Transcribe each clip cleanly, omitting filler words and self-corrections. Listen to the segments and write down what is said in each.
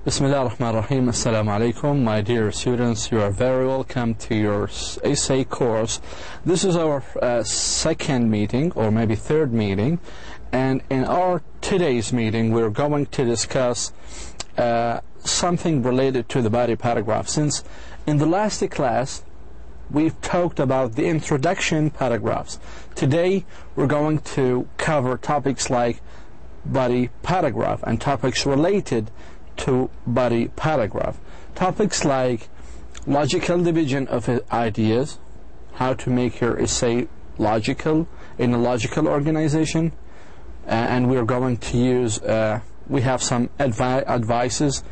Bismillah ar-Rahman ar-Rahim. Assalamu alaikum. My dear students, you are very welcome to your essay course. This is our second meeting, or maybe third meeting, and in our today's meeting we're going to discuss something related to the body paragraph. Since in the last class we've talked about the introduction paragraphs, today we're going to cover topics like body paragraph and topics related to body paragraph. Topics like logical division of ideas, how to make your essay logical in a logical organization, and we're going to use, we have some advice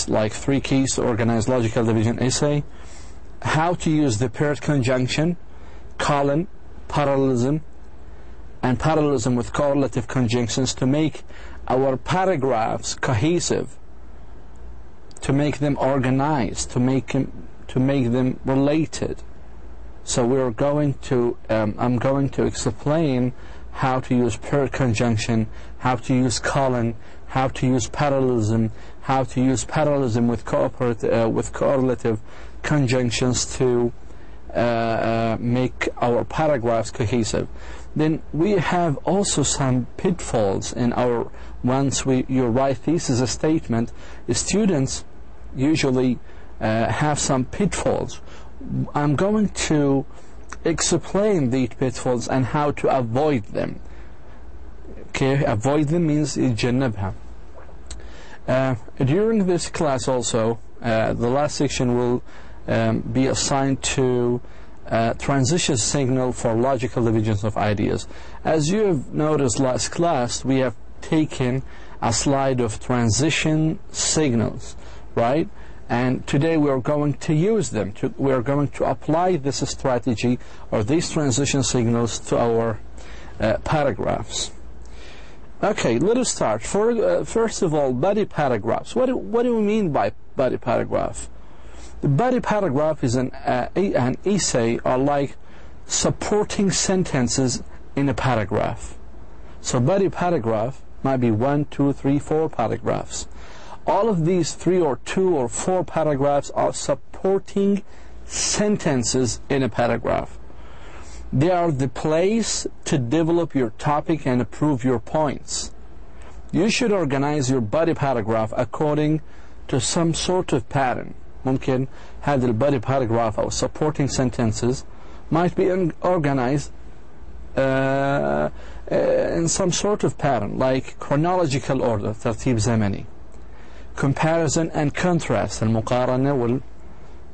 like 3 keys to organize logical division essay, how to use the paired conjunction, colon, parallelism, and parallelism with correlative conjunctions to make our paragraphs cohesive, to make them organized, to make them related. So we're going to I'm going to explain how to use paired conjunction, how to use colon, how to use parallelism, how to use parallelism with correlative conjunctions to make our paragraphs cohesive. Then we have also some pitfalls in our, once you write thesis statement, students usually have some pitfalls. I'm going to explain these pitfalls and how to avoid them. Okay, avoid them means يتجنبها. During this class also, the last section will be assigned to transition signal for logical divisions of ideas. As you have noticed last class, we have taken a slide of transition signals, right? And today we are going to use them. We are going to apply this strategy or these transition signals to our paragraphs. Okay, let us start. First of all, body paragraphs. What do we mean by body paragraph? The body paragraph is an essay, or like supporting sentences in a paragraph. So body paragraph might be 1, 2, 3, 4 paragraphs. All of these 3 or 2 or 4 paragraphs are supporting sentences in a paragraph. They are the place to develop your topic and prove your points. You should organize your body paragraph according to some sort of pattern. ممكن هذا البادي paragraph أو supporting sentences might be organized in some sort of pattern, like chronological order, ترتيب زمني, comparison and contrast, المقارنة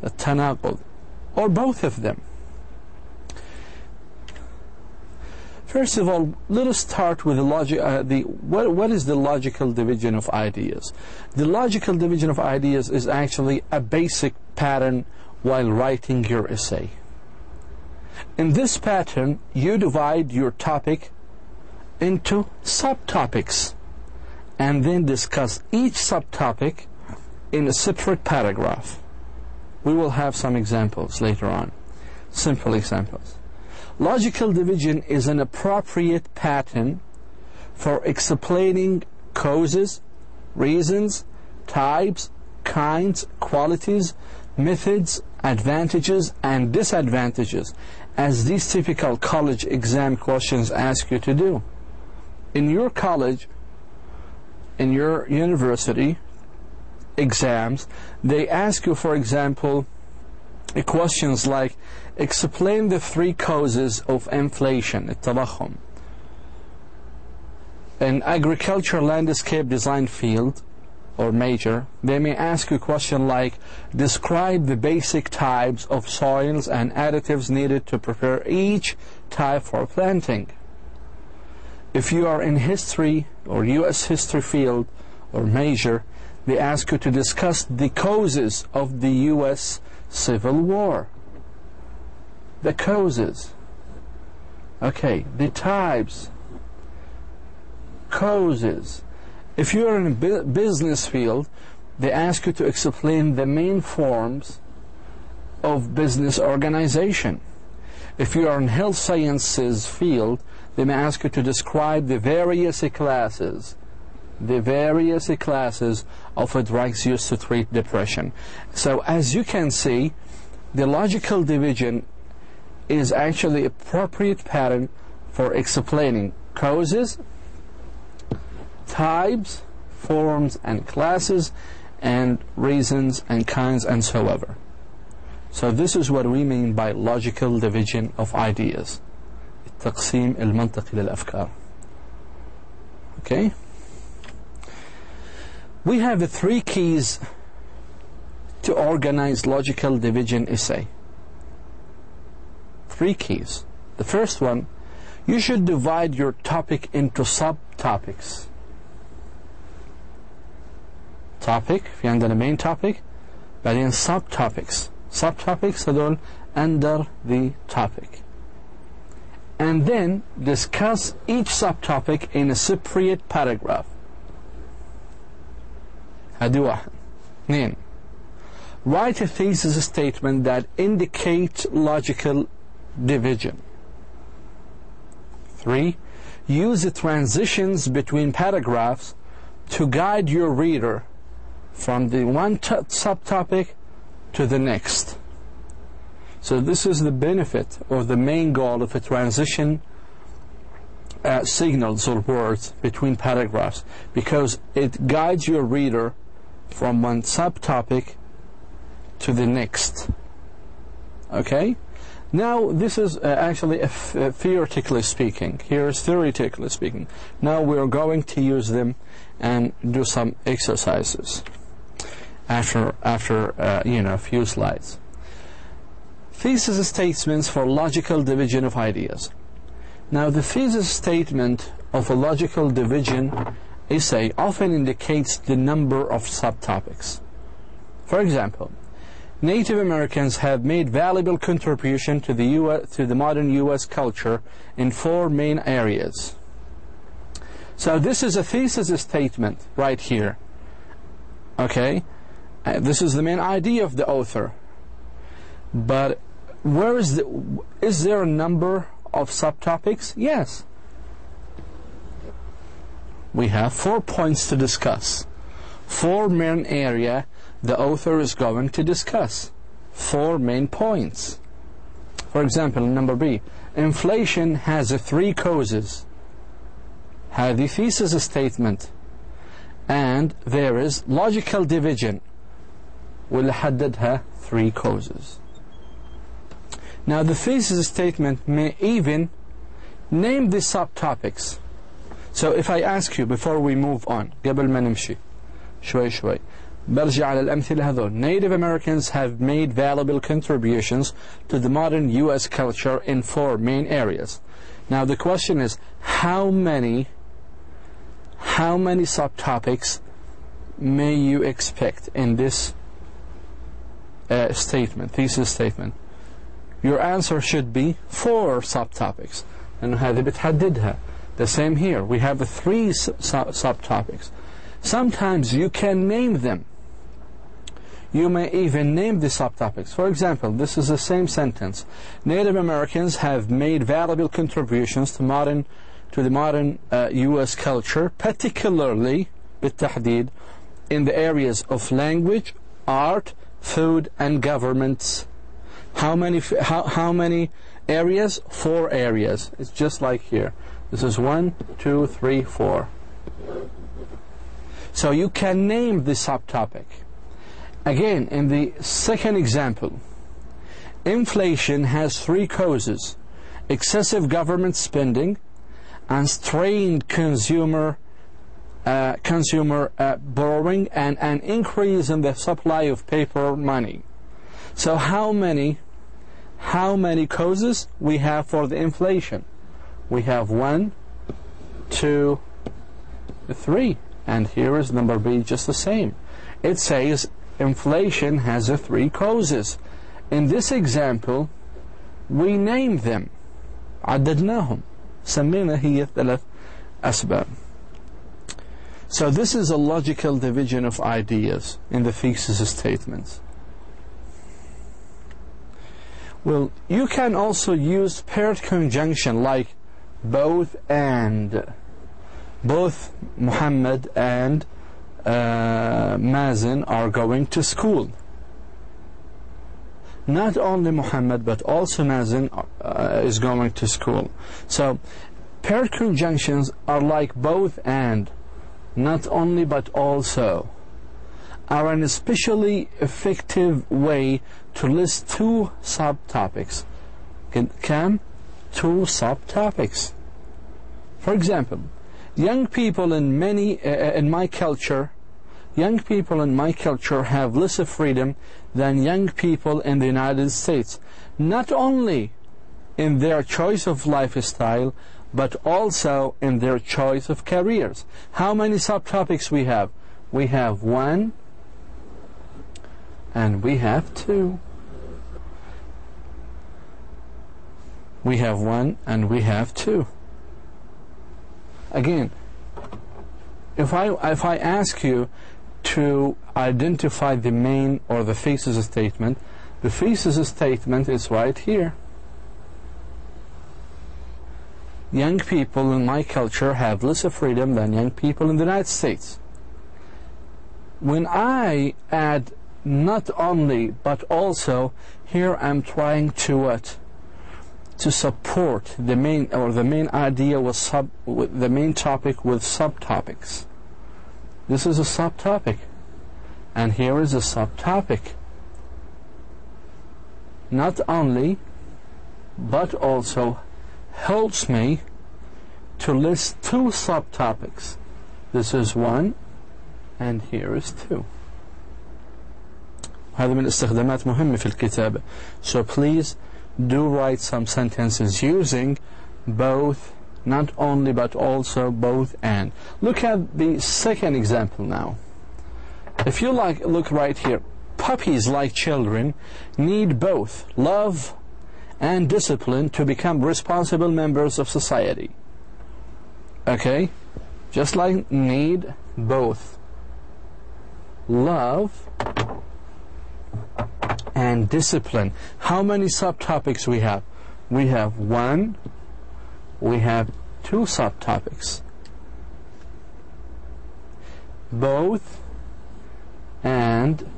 والتناقض, or both of them. First of all, let us start with the logic. What is the logical division of ideas? The logical division of ideas is actually a basic pattern while writing your essay. In this pattern, you divide your topic into subtopics and then discuss each subtopic in a separate paragraph. We will have some examples later on, simple examples. Logical division is an appropriate pattern for explaining causes, reasons, types, kinds, qualities, methods, advantages, and disadvantages, as these typical college exam questions ask you to do. In your college, in your university exams, they ask you, for example, questions like, explain the 3 causes of inflation, التضخم. In agriculture landscape design field or major, they may ask you a question like, describe the basic types of soils and additives needed to prepare each type for planting. If you are in history or US history field or major, they ask you to discuss the causes of the US Civil War. The causes. Okay, the types. Causes. If you are in a business field, they ask you to explain the main forms of business organization. If you are in health sciences field, they may ask you to describe the various classes the various classes of drugs used to treat depression. So as you can see, the logical division is actually an appropriate pattern for explaining causes, types, forms and classes, and reasons and kinds and so ever. So this is what we mean by logical division of ideas. التقسيم المنطقي للأفكار. Okay? We have the 3 keys to organize logical division essay. 3 keys. The first one, you should divide your topic into subtopics. Topic, في عندنا main topic, بعدين subtopics. Subtopics هذول under the topic. And then discuss each subtopic in a separate paragraph. هذه واحد. 2. Write a thesis statement that indicates logical division. 3. Use the transitions between paragraphs to guide your reader from the one subtopic to the next. So this is the benefit or the main goal of a transition signals or words between paragraphs, because it guides your reader from one subtopic to the next. Okay? Now this is actually theoretically speaking. Here is theoretically speaking. Now we are going to use them and do some exercises after a few slides. Thesis statements for logical division of ideas. Now the thesis statement of a logical division essay often indicates the number of subtopics. For example, Native Americans have made valuable contribution to the modern U.S. culture in 4 main areas. So this is a thesis statement right here. Okay? This is the main idea of the author. But is there a number of subtopics? Yes. We have 4 points to discuss. 4 main area the author is going to discuss. 4 main points. For example, number B, inflation has 3 causes. هذه thesis statement. And there is logical division. واللي حددها 3 causes. Now the thesis statement may even name the subtopics. So if I ask you before we move on, قبل ما نمشي شوي برجع على الأمثلة هذول. Native Americans have made valuable contributions to the modern U.S. culture in 4 main areas. Now the question is, how many subtopics may you expect in this thesis statement? Your answer should be 4 subtopics. And هذه بتحددها. The same here. We have 3 subtopics. Sometimes you can name them. You may even name the subtopics. For example, this is the same sentence. Native Americans have made valuable contributions to the modern U.S. culture, particularly بالتحديد in the areas of language, art, food, and governments. How many areas? 4 areas. It's just like here. This is 1, 2, 3, 4. So you can name the subtopic. Again, in the second example, inflation has 3 causes: excessive government spending, and strained consumer borrowing, and an increase in the supply of paper money. So how many causes we have for the inflation? We have 1, 2, 3, and here is number B just the same. It says inflation has 3 causes. In this example, we name them. عددناهم. سمينا هي 3 أسباب. So this is a logical division of ideas in the thesis statements. Well, you can also use paired conjunction like both and. both Muhammad and Mazen are going to school. Not only Muhammad but also Mazen is going to school. So paired conjunctions are like both and, not only but also, are an especially effective way to list two subtopics. Can two subtopics. For example, young people in my culture have less freedom than young people in the United States, not only in their choice of lifestyle, but also in their choice of careers. How many subtopics we have? We have one, and we have two. We have one, and we have two. Again, if I ask you to identify the main or the thesis statement, the thesis statement is right here. Young people in my culture have less freedom than young people in the United States. When I add not only but also, here I'm trying to what? To support the main idea with the main topic with subtopics. This is a subtopic, and here is a subtopic. Not only but also helps me to list two subtopics. This is one, and here is two. هذا من استخدامات مهمة في الكتابة. So please do write some sentences using both, not only but also, both and. Look at the second example now. If you look right here, puppies, like children, need both love and discipline to become responsible members of society. Okay? Just like need both love and discipline. How many subtopics we have? We have one, we have two subtopics. Both and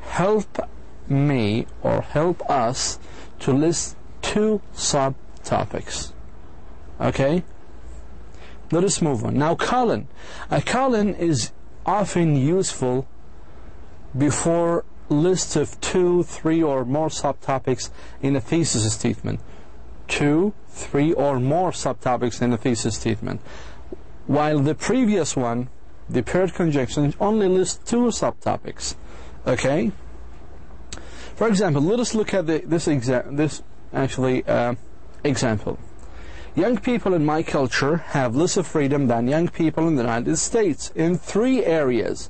help me or help us to list two subtopics. Okay? Let us move on. Now colon. A colon is often useful before list of 2, 3 or more subtopics in a thesis statement. 2, 3 or more subtopics in a thesis statement. While the previous one, the paired conjunction, only lists 2 subtopics. Okay? For example, let us look at this example. Young people in my culture have less freedom than young people in the United States in 3 areas.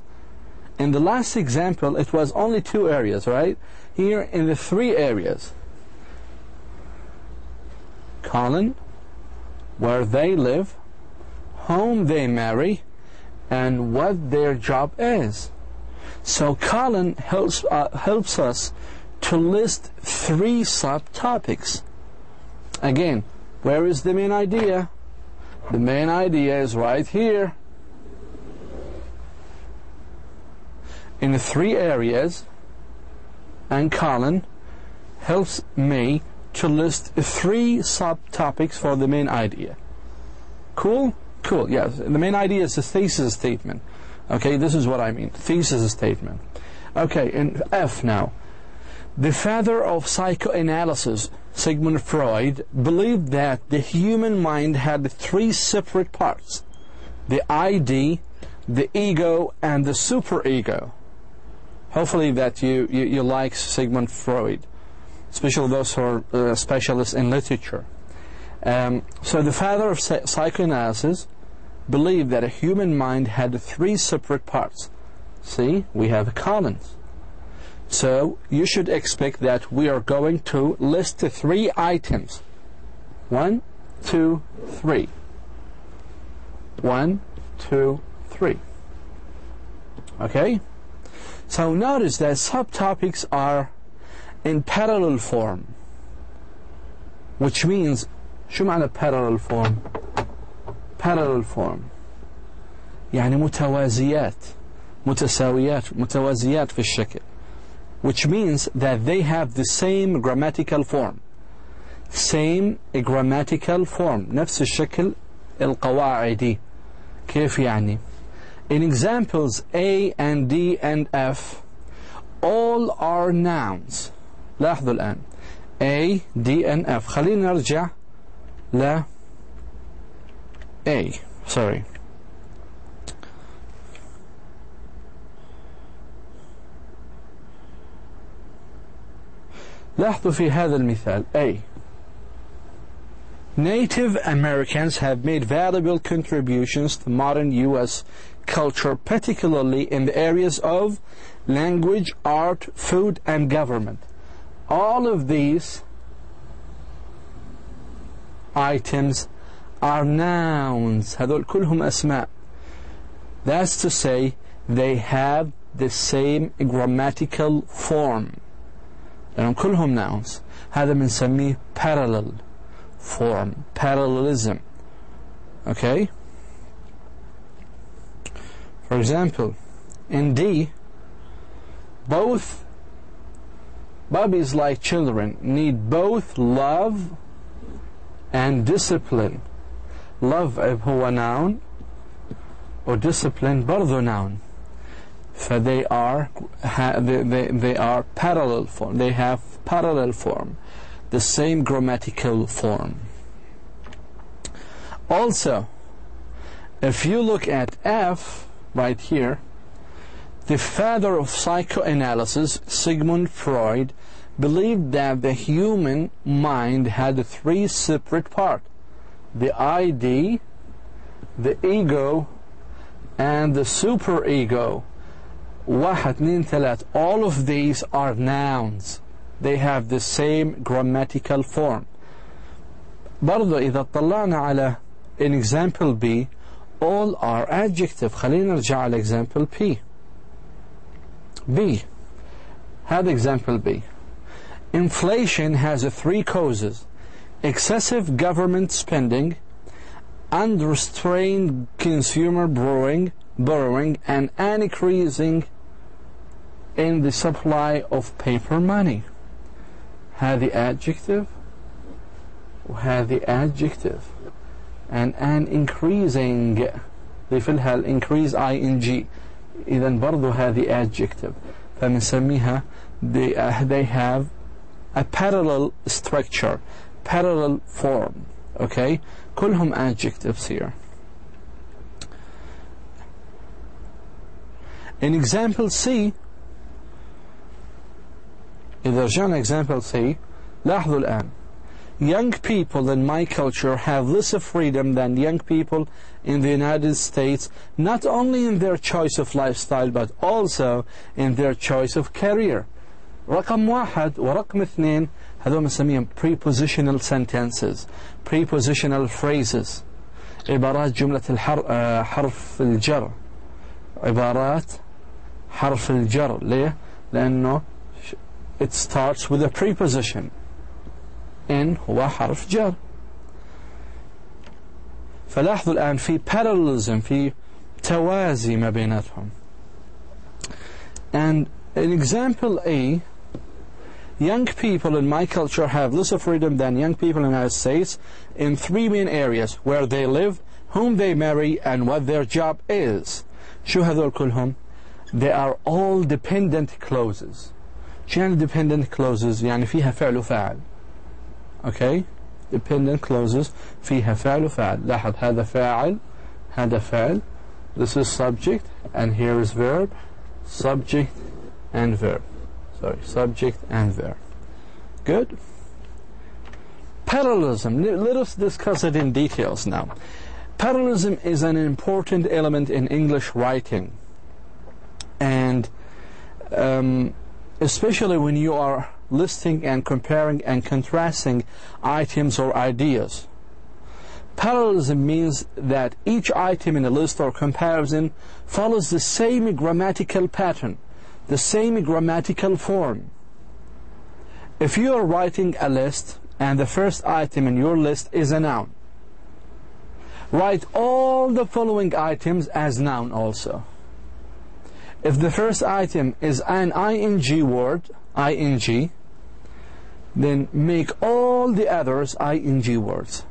In the last example, it was only 2 areas, right? Here, in the 3 areas. Colon, where they live, whom they marry, and what their job is. So colon helps us to list 3 subtopics. Again, where is the main idea? The main idea is right here. In the 3 areas, and colon helps me to list 3 subtopics for the main idea. Cool? Cool, yes. The main idea is a thesis statement. Okay, this is what I mean. Thesis statement. Okay, in F now. The father of psychoanalysis, Sigmund Freud, believed that the human mind had 3 separate parts: the ID, the ego, and the superego. Hopefully that you like Sigmund Freud, especially those who are specialists in literature. So the father of psychoanalysis believed that a human mind had 3 separate parts. See, we have colons. So you should expect that we are going to list 3 items. 1, 2, 3. 1, 2, 3. Okay? So notice that subtopics are in parallel form, which means شو معنى parallel form? parallel form يعني متوازيات متوازيات في الشكل, which means that they have the same grammatical form, نفس الشكل القواعدي. كيف يعني؟ In examples A and D and F all are nouns. لاحظوا الآن A, D and F. خلينا نرجع ل A. sorry. لاحظوا في هذا المثال A. Native Americans have made valuable contributions to modern U.S. culture, particularly in the areas of language, art, food, and government. All of these items are nouns. هذول كلهم أسماء. That's to say, they have the same grammatical form. لأنهم كلهم nouns. هذا بنسميه parallel form, parallelism. Okay? For example, in D, both babies like children need both love and discipline. Love هو noun or discipline برضو noun. So they are parallel form. They have parallel form, the same grammatical form. Also, if you look at F right here, the father of psychoanalysis, Sigmund Freud, believed that the human mind had three separate parts: the ID, the ego, and the superego. واحد اثنين ثلاث. All of these are nouns. They have the same grammatical form. برضو إذا طلعنا على in example B, all are adjective. خلينا نرجع على example P. B. هذا example B. Inflation has three causes: excessive government spending, unrestrained consumer borrowing, and an increasing in the supply of paper money. هذه adjective وهذه adjective, and an increasing ضيف لها increase ing. إذا برضو هذه adjective. فبنسميها they have a parallel structure, parallel form. Okay, كلهم adjectives here. In example C, إذا رجعنا example C, لاحظوا الآن. Young people in my culture have less freedom than young people in the United States, not only in their choice of lifestyle but also in their choice of career. رقم واحد ورقم اثنين هذول نسميهم prepositional sentences, prepositional phrases, عبارات جملة حرف الجر, عبارات حرف الجر. ليه؟ لأنه it starts with a preposition. in هو حرف جر. فلاحظوا الآن في parallelism, في توازي ما بيناتهم. And in example A, young people in my culture have less freedom than young people in the United States in three main areas: where they live, whom they marry, and what their job is. شو هذول كلهم؟ They are all dependent clauses. شو يعني dependent clauses؟ يعني فيها فعل وفاعل. Okay, dependent clauses فيها فعل وفاعل. لاحظ هذا فاعل هذا فعل. This is subject and here is verb. Subject and verb. Sorry, subject and verb. Good. Parallelism. Let us discuss it in details now. Parallelism is an important element in English writing, and especially when you are listing and comparing and contrasting items or ideas. Parallelism means that each item in a list or comparison follows the same grammatical pattern, the same grammatical form. If you are writing a list and the first item in your list is a noun, write all the following items as noun also. If the first item is an ing word, ing, then make all the others ing words.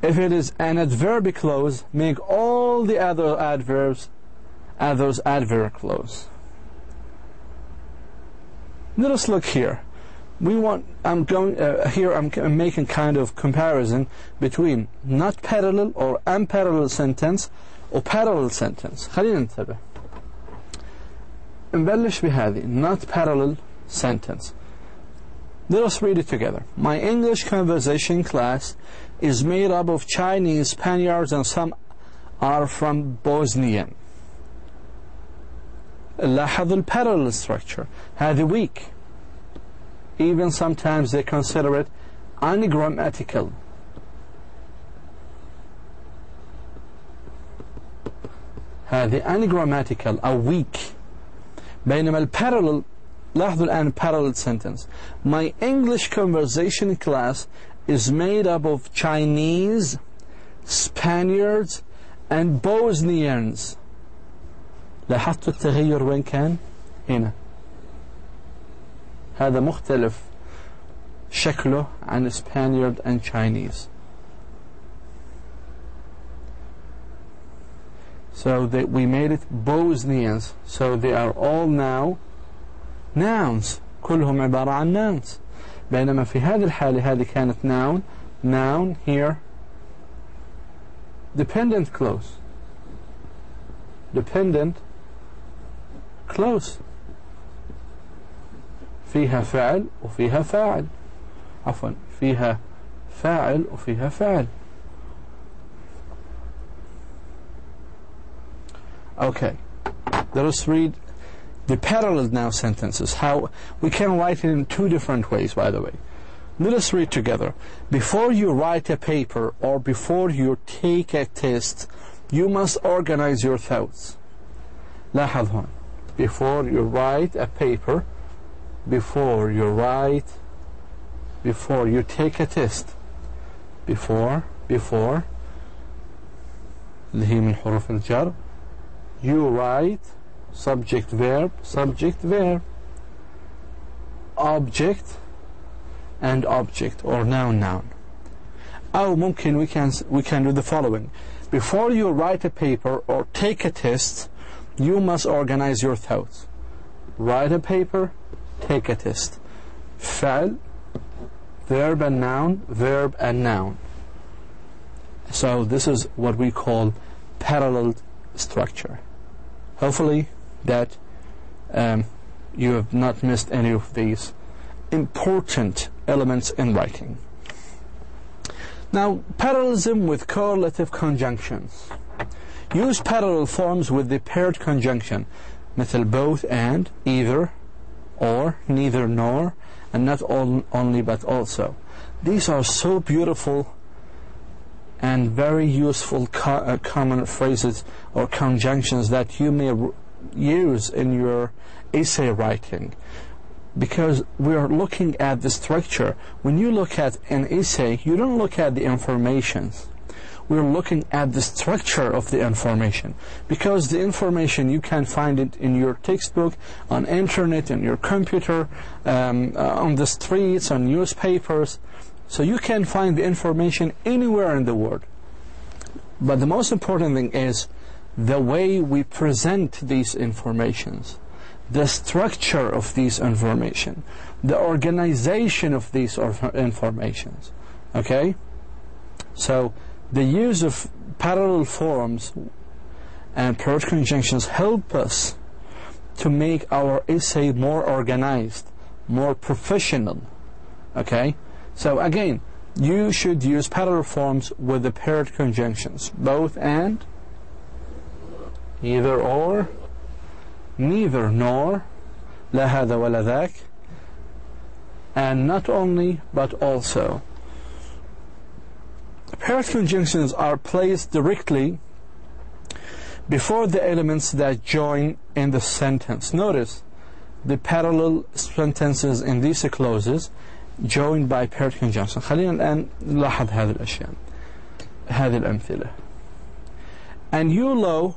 If it is an adverb clause, make all the other adverbs adverb clause. Let us look here. I'm making kind of comparison between not parallel or unparallel sentence or parallel sentence. خلينا ننتبه. نبلش بهذه not parallel sentence. Let us read it together. My English conversation class is made up of Chinese, Spaniards, and some are from Bosnian. لاحظ الparallel structure. هذه weak. Even sometimes they consider it ungrammatical. هذه ungrammatical أو weak. بينما الparallel لاحظوا الآن parallel sentence. My English conversation class is made up of Chinese, Spaniards, and Bosnians. لاحظتوا التغير وين كان؟ هنا. هذا مختلف شكله عن Spaniard and Chinese. So we made it Bosnians. So they are all now nouns. كلهم عبارة عن nouns. بينما في هذه الحالة هذه كانت noun here dependent clause. dependent clause. فيها فعل وفيها فاعل. عفوا فيها فاعل وفيها فعل. Okay, let us read the parallel now sentences. How we can write it in two different ways, by the way. Let us read together. Before you write a paper or before you take a test, you must organize your thoughts. لاحظ هون. Before you write a paper, before you take a test, before اللي هي من حروف الجر. You write subject verb object and object or noun. أو ممكن we can do the following. Before you write a paper or take a test, you must organize your thoughts. Write a paper, take a test. فعل verb and noun. So this is what we call parallel structure. Hopefully that you have not missed any of these important elements in writing. Now, parallelism with correlative conjunctions. Use parallel forms with the paired conjunction, مثل both and, either, or, neither nor, and not only but also. These are so beautiful and very useful common phrases or conjunctions that you may use in your essay writing, because we are looking at the structure. When you look at an essay, you don't look at the informations. We're looking at the structure of the information, because the information you can find it in your textbook, on internet, in your computer, on the streets, on newspapers. So you can find the information anywhere in the world. But the most important thing is the way we present these informations, the structure of these information, the organization of these informations. Okay? So the use of parallel forms and paired conjunctions help us to make our essay more organized, more professional. Okay? So again, you should use parallel forms with the paired conjunctions, both and, either or, neither nor, لا هذا ولا ذاك, and not only but also. Paired conjunctions are placed directly before the elements that join in the sentence. Notice the parallel sentences in these clauses joined by paired conjunction. خلينا الآن نلاحظ هذه الأشياء. هذه الأمثلة. And ULO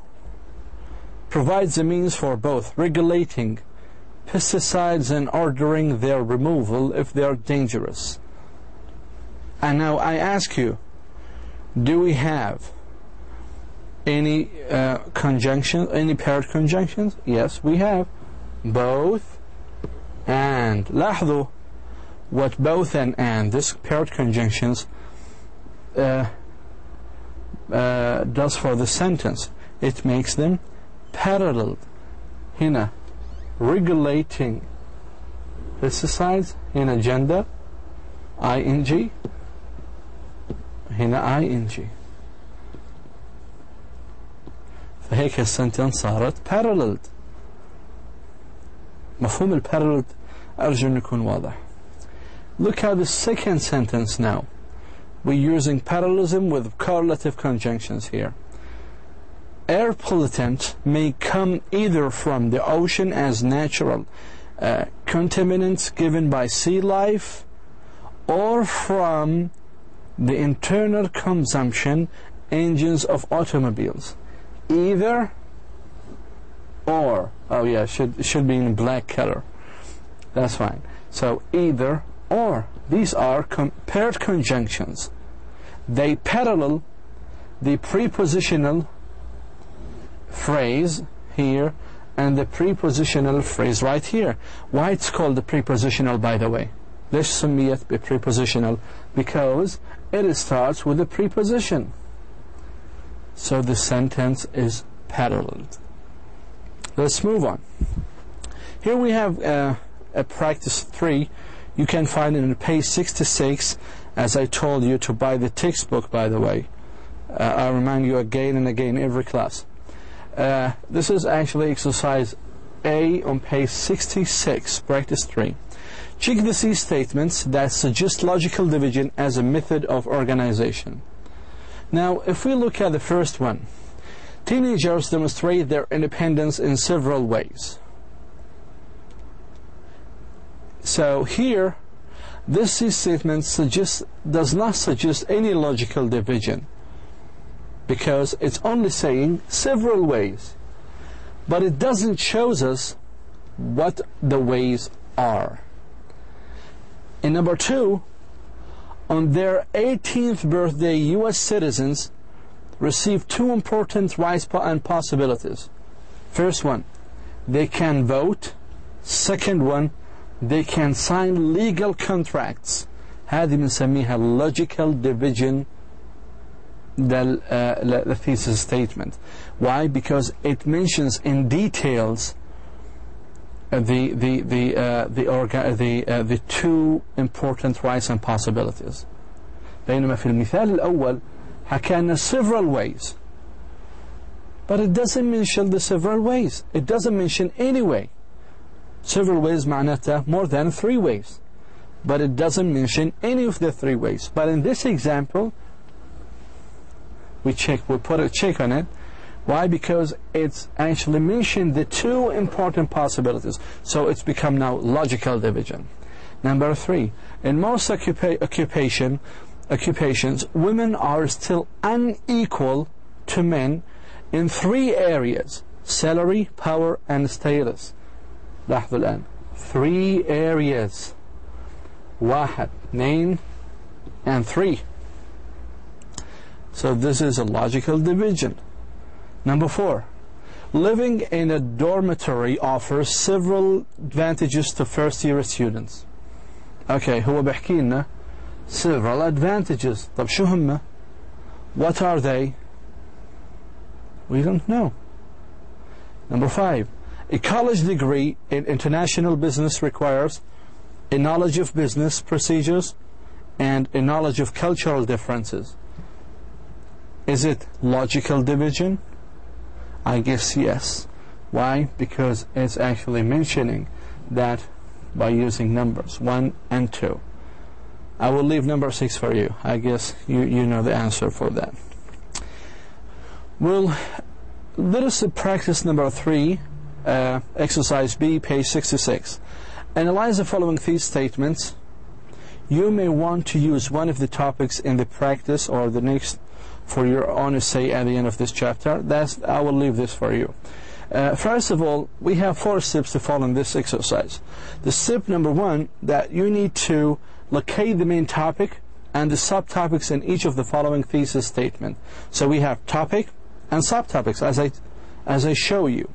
provides a means for both regulating pesticides and ordering their removal if they are dangerous. And now I ask you, do we have any conjunction, any paired conjunctions? Yes, we have. Both and. لاحظوا what both and this paired conjunctions does for the sentence. It makes them parallel. هنا regulating pesticides, هنا gender ing, هنا ing. فهيك السنتنس صارت paralleled. مفهوم البارalleled أرجو أن يكون واضح. Look how the second sentence now. We're using parallelism with correlative conjunctions here. Air pollutant may come either from the ocean as natural contaminants given by sea life, or from the internal consumption engines of automobiles. Either or. Oh yeah, should be in black color. That's fine. So either or. These are paired conjunctions. They parallel the prepositional phrase here and the prepositional phrase right here. Why it's called the prepositional, by the way? ليش سميت prepositional? Because it starts with a preposition. So the sentence is paralleled. Let's move on. Here we have a practice 3. You can find it on page 66, as I told you to buy the textbook, by the way. I remind you again and again every class. This is actually exercise A on page 66, practice 3. Check the C statements that suggest logical division as a method of organization. Now, if we look at the first one, teenagers demonstrate their independence in several ways. So here, this C statement does not suggest any logical division, because it's only saying several ways, but it doesn't show us what the ways are. In number 2, on their 18th birthday, U.S. citizens receive 2 important rights and possibilities. First one, they can vote. Second one, they can sign legal contracts. هذه بنسميها logical division, the thesis statement. Why? Because it mentions in details the 2 important rights and possibilities. بينما في المثال الأول حكينا several ways, but it doesn't mention the several ways. It doesn't mention any way. Several ways معناتها more than 3 ways, but it doesn't mention any of the 3 ways. But in this example, we put a check on it. Why? Because it's actually mentioned the 2 important possibilities. So it's become now logical division. Number 3, in most occupations, women are still unequal to men in 3 areas: salary, power, and status. لاحظوا الآن 3 areas. 1, 2, and 3. So this is a logical division. Number 4, living in a dormitory offers several advantages to first-year students. Okay, هو بحكي لنا several advantages. طب شو هم؟ What are they? We don't know. Number 5, a college degree in international business requires a knowledge of business procedures and a knowledge of cultural differences. Is it logical division? I guess yes. Why? Because it's actually mentioning that by using numbers 1 and 2. I will leave number 6 for you. I guess you know the answer for that. Well, let us practice number 3, exercise B, page 66. Analyze the following thesis statements. You may want to use one of the topics in the practice or the next for your own essay at the end of this chapter. I will leave this for you. First of all, we have 4 steps to follow in this exercise. The step number 1, that you need to locate the main topic and the subtopics in each of the following thesis statement. So we have topic and subtopics as I show you.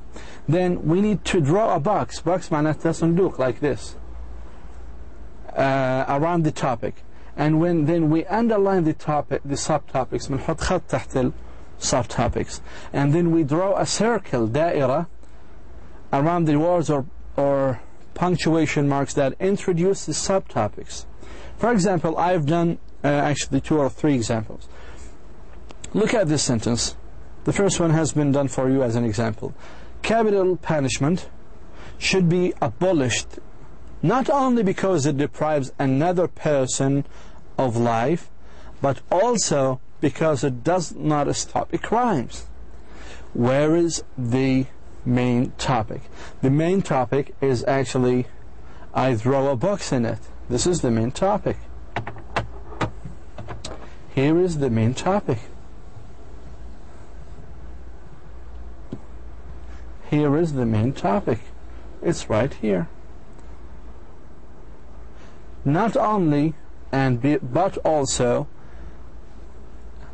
Then we need to draw a box معناتها صندوق like this around the topic. And then we underline the subtopics, بنحط خط تحت subtopics, and then we draw a circle دائرة around the words or punctuation marks that introduce the subtopics. For example, I've done actually 2 or 3 examples. Look at this sentence. The first one has been done for you as an example. Capital punishment should be abolished, not only because it deprives another person of life, but also because it does not stop crimes. Where is the main topic? The main topic is actually, I draw a box in it. This is the main topic. Here is the main topic. Here is the main topic. It's right here. Not only but also,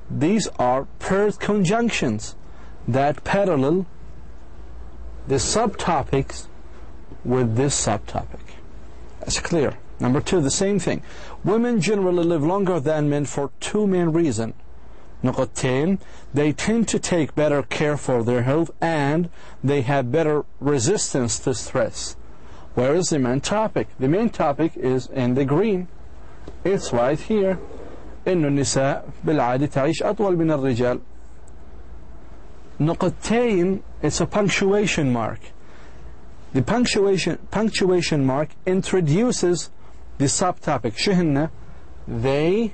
these are paired conjunctions that parallel the subtopics with this subtopic. That's clear. Number 2, the same thing. Women generally live longer than men for 2 main reasons. نقطتين, they tend to take better care for their health and they have better resistance to stress. Where is the main topic? The main topic is in the green. It's right here. إنه النساء بالعادة تعيش أطول من الرجال. نقطتين, it's a punctuation mark. The punctuation mark introduces the subtopic. شهن, they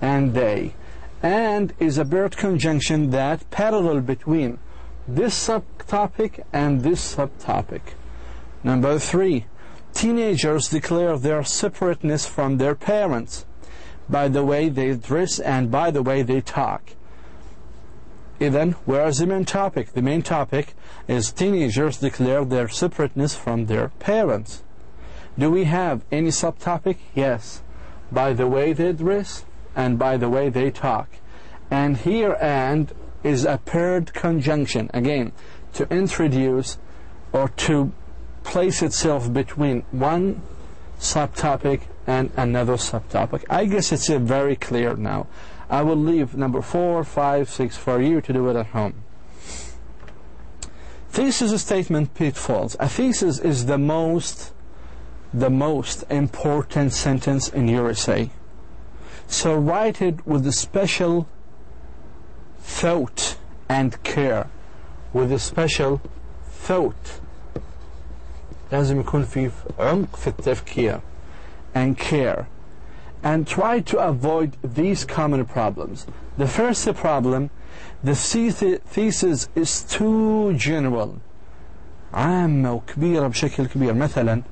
and they, and is a paired conjunction that parallel between this subtopic and this subtopic. Number 3, teenagers declare their separateness from their parents by the way they dress and by the way they talk. Then, where is the main topic? The main topic is teenagers declare their separateness from their parents. Do we have any subtopic? Yes. By the way they dress and by the way they talk. And here and is a paired conjunction, again, to introduce or to place itself between one subtopic and another subtopic. I guess it's very clear now. I will leave number 4, 5, 6 for you to do it at home. Thesis statement pitfalls. A thesis is the most important sentence in your essay. So write it with a special thought and care. With a special thought. لازم يكون في عمق في التفكير and care. And try to avoid these common problems. The first problem, the thesis is too general. عامة وكبيرة بشكل كبير. مثلا,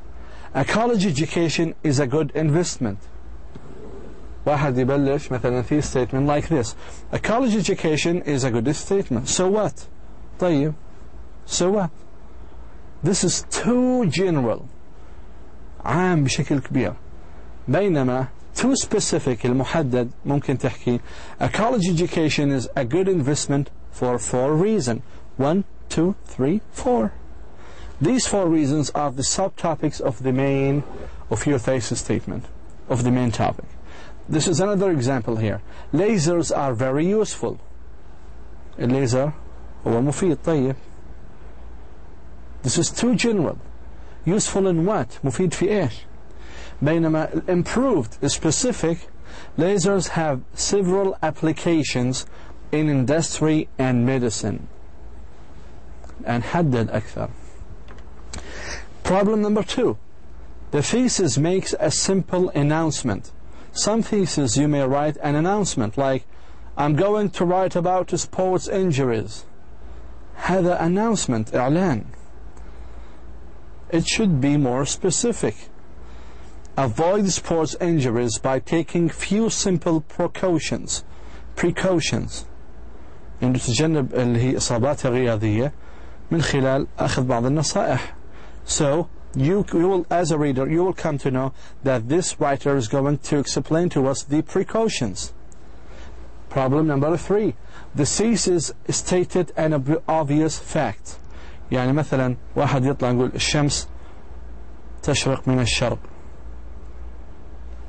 a college education is a good investment. واحد يبلش مثلا في statement like this. A college education is a good statement. So what? طيب. So what? This is too general. عام بشكل كبير. بينما too specific, المحدد, ممكن تحكي a college education is a good investment for 4 reasons. 1, 2, 3, 4. These 4 reasons are the subtopics of your thesis statement, of the main topic. This is another example here. Lasers are very useful. الليزر هو مفيد. طيب. This is too general. Useful in what? مفيد في إيش؟ بينما improved, specific, lasers have several applications in industry and medicine. And حدد أكثر. Problem number 2. The thesis makes a simple announcement. Some theses you may write an announcement like, I'm going to write about sports injuries. هذا announcement, إعلان. It should be more specific. Avoid sports injuries by taking few simple precautions. precautions إنه تتجنب اللي هي إصابات الرياضية من خلال أخذ بعض النصائح. So you will, as a reader, you will come to know that this writer is going to explain to us the precautions. Problem number 3. The thesis stated an obvious fact. يعني مثلا واحد يطلع يقول الشمس تشرق من الشرق.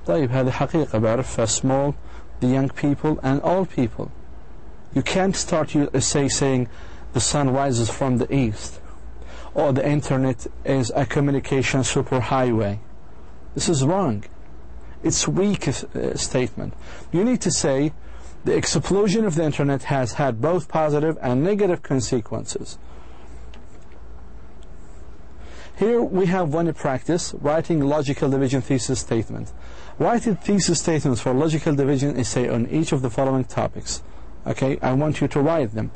طيب هذه حقيقة بعرفها small, the young people and old people. You can't start your essay saying the sun rises from the east or the internet is a communication superhighway. This is wrong. It's a weak statement. You need to say the explosion of the internet has had both positive and negative consequences. Here we have one practice, writing logical division thesis statement. Write thesis statements for logical division essay on each of the following topics. Okay, I want you to write them.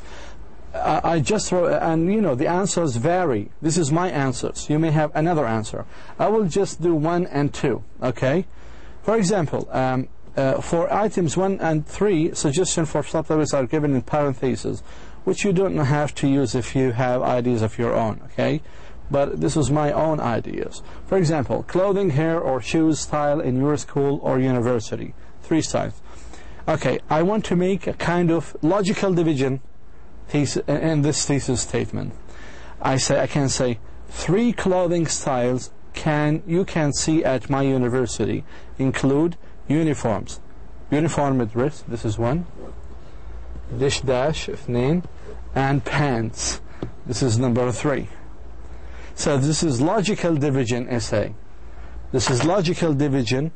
I just wrote, and you know the answers vary. This is my answers. You may have another answer. I will just do 1 and 2. Okay, for example, for items 1 and 3, suggestions for subtopics are given in parentheses, which you don't have to use if you have ideas of your own. Okay, but this is my own ideas. For example, clothing, hair, or shoes style in your school or university. 3 styles. Okay, I want to make a kind of logical division in this thesis statement. I can say 3 clothing styles you can see at my university include uniforms. Uniform dress, this is 1. Dish dash 2, and pants. This is number 3. So this is logical division essay. This is logical division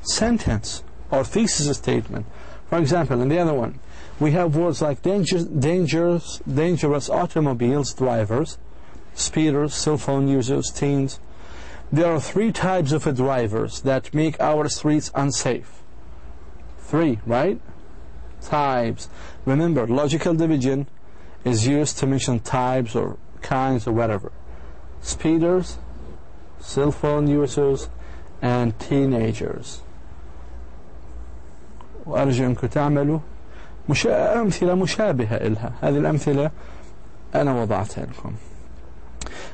sentence or thesis statement. For example, in the other one, we have words like dangerous automobiles drivers, speeders, cell phone users, teens. There are 3 types of drivers that make our streets unsafe. 3, right? Types. Remember, logical division is used to mention types or kinds or whatever. Speeders, cell phone users, and teenagers. وأرجو أنكم تعملوا أمثلة مشابهة إلها. هذه الأمثلة أنا وضعتها لكم.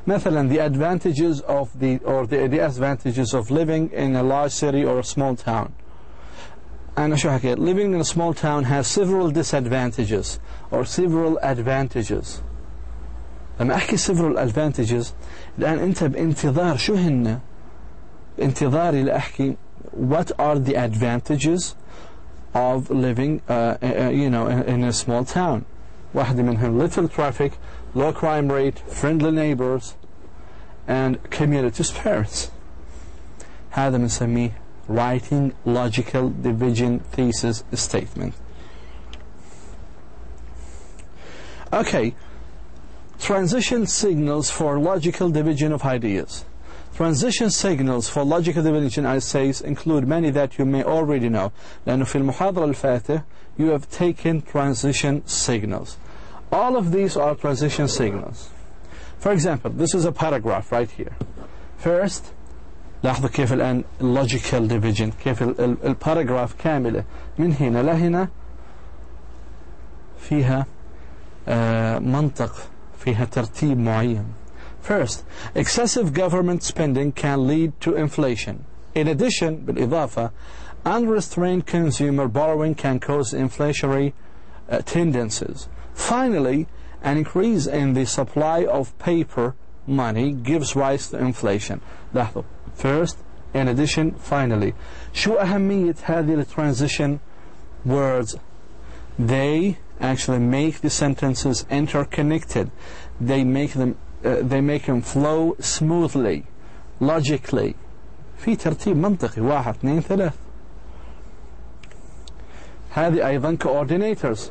مثلا the advantages of the disadvantages of living in a large city or a small town. أنا شو حكيت? Living in a small town has several disadvantages or several advantages. لما أحكي several advantages الآن أنت بانتظار شو هن؟ انتظاري لأحكي what are the advantages of living in a small town. واحدة منهم little traffic, low crime rate, friendly neighbors, and community spirit. هذا بنسميه writing logical division thesis statement. Okay, transition signals for logical division of ideas. Transition signals for logical division essays include many that you may already know. لأنه في المحاضرة الفاتحة you have taken transition signals. All of these are transition signals. For example, this is a paragraph right here. First, لاحظوا كيف الآن logical division كيف الباراجراف كاملة من هنا لهنا فيها منطق فيها ترتيب معين. First, excessive government spending can lead to inflation. In addition, بالإضافة, unrestrained consumer borrowing can cause inflationary tendencies. Finally, an increase in the supply of paper money gives rise to inflation. لاحظوا. First, in addition, finally. شو أهمية هذه transition words? They actually make the sentences interconnected. They make them flow smoothly, logically. في ترتيب منطقي 1 2 3. هذه أيضا coordinators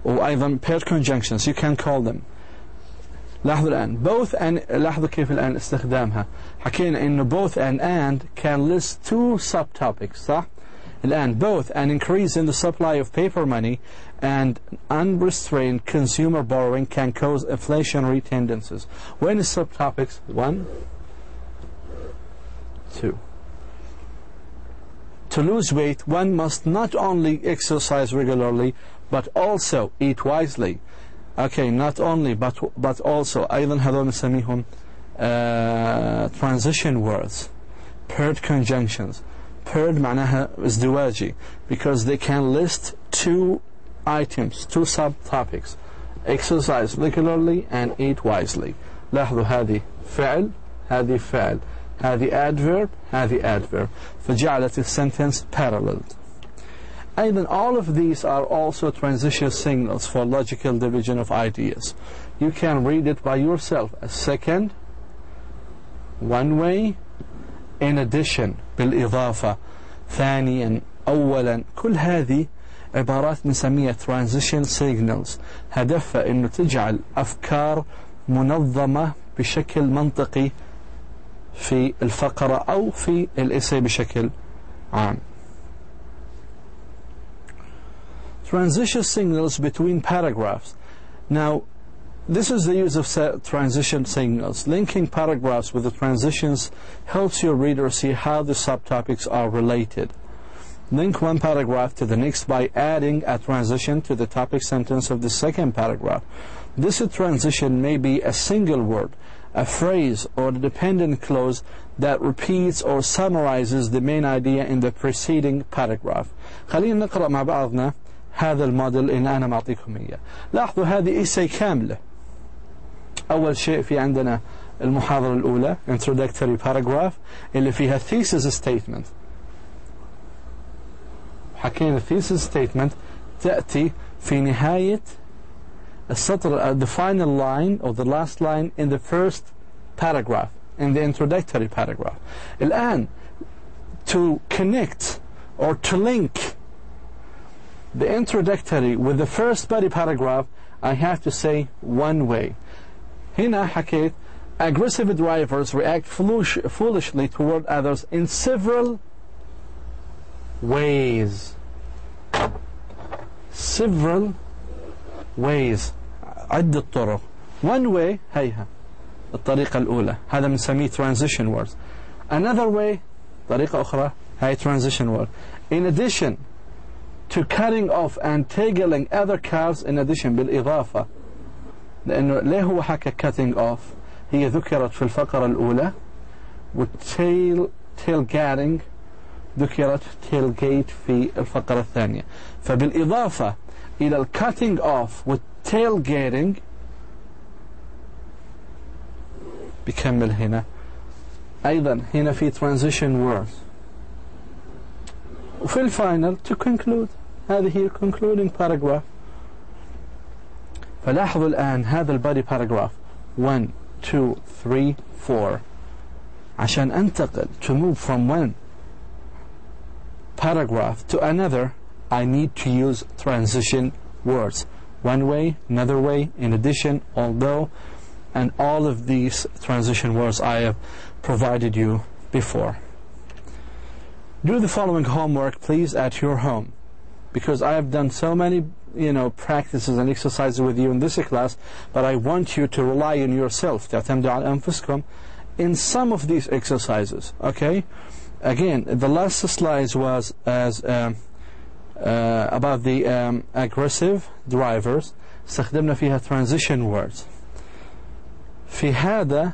وأيضا paired conjunctions you can call them. لاحظوا الآن both and لاحظوا كيف الآن استخدامها. حكينا إنه both and can list 2 subtopics صح؟ الآن both an increase in the supply of paper money and unrestrained consumer borrowing can cause inflationary tendencies. When is subtopics? 1, 2. to lose weight, one must not only exercise regularly, but also eat wisely. Okay, not only, but also. أيضا هذول نسميهم transition words, paired conjunctions. Paired معناها ازدواجي, because they can list two items, two subtopics: exercise regularly and eat wisely. لاحظوا هذه فعل، هذه فعل، هذه adverb، هذه adverb، فجعلت السنتence paralleled. أيضا all of these are also transition signals for logical division of ideas. You can read it by yourself as second, one way, in addition، بالإضافة، ثانيا، أولا. كل هذه عبارات نسميها transition signals، هدفها إنه تجعل أفكار منظمة بشكل منطقي في الفقرة أو في الإساي بشكل عام. Transition signals between paragraphs. Now, this is the use of transition signals. Linking paragraphs with the transitions helps your reader see how the subtopics are related. Link one paragraph to the next by adding a transition to the topic sentence of the second paragraph. This transition may be a single word, a phrase, or a dependent clause that repeats or summarizes the main idea in the preceding paragraph. خلينا نقرأ مع بعضنا هذا الموديل إن أنا معطيكم إياه. لاحظوا هذه إساي كاملة. أول شيء في عندنا المحاضرة الأولى introductory paragraph اللي فيها thesis statement. حكينا thesis statement تأتي في نهاية السطر, the final line or the last line in the first paragraph, in the introductory paragraph. الآن to connect or to link the introductory with the first body paragraph, I have to say one way. هنا حكيت aggressive drivers react foolishly toward others in several ways. Several ways, عدة طرق. One way هيها الطريقة الأولى، هذا بنسميه transition words. Another way طريقة أخرى هي transition word. In addition to cutting off and tangling other calves, in addition بالإضافة، لأنه ليه هو حكى cutting off؟ هي ذكرت في الفقرة الأولى، tailgating ذكرت tailgate في الفقرة الثانية. فبالإضافة إلى ال cutting off والtailgating بكمل هنا أيضا هنا في transition words. وفي الفاينل to conclude، هذه هي concluding paragraph. فلاحظوا الآن هذا البادي paragraph 1 2 3 4. عشان أنتقل to move from one paragraph to another, I need to use transition words. One way, another way, in addition, although, and all of these transition words I have provided you before. Do the following homework, please, at your home, because I have done so many, practices and exercises with you in this class, but I want you to rely on yourself, تعتمدوا على أنفسكم, in some of these exercises. Okay? Again, the last slides was about the aggressive drivers. استخدمنا فيها transition words. في هذا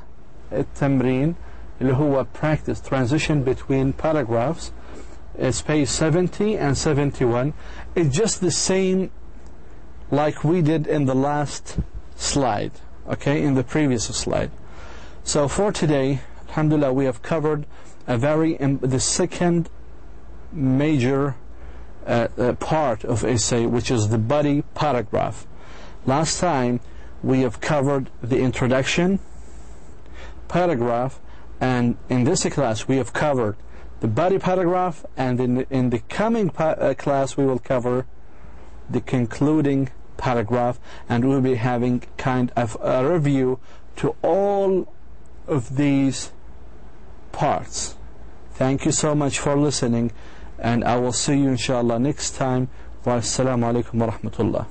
التمرين اللي هو practice transition between paragraphs, it's page 70 and 71. It's just the same like we did in the last slide, okay, in the previous slide. So for today, alhamdulillah, we have covered the second major part of essay, which is the body paragraph. Last time we have covered the introduction paragraph, and in this class we have covered the body paragraph, and in the coming class we will cover the concluding paragraph, and we'll be having kind of a review to all of these parts. Thank you so much for listening, and I will see you inshallah next time. Wassalamu alaikum wa rahmatullah.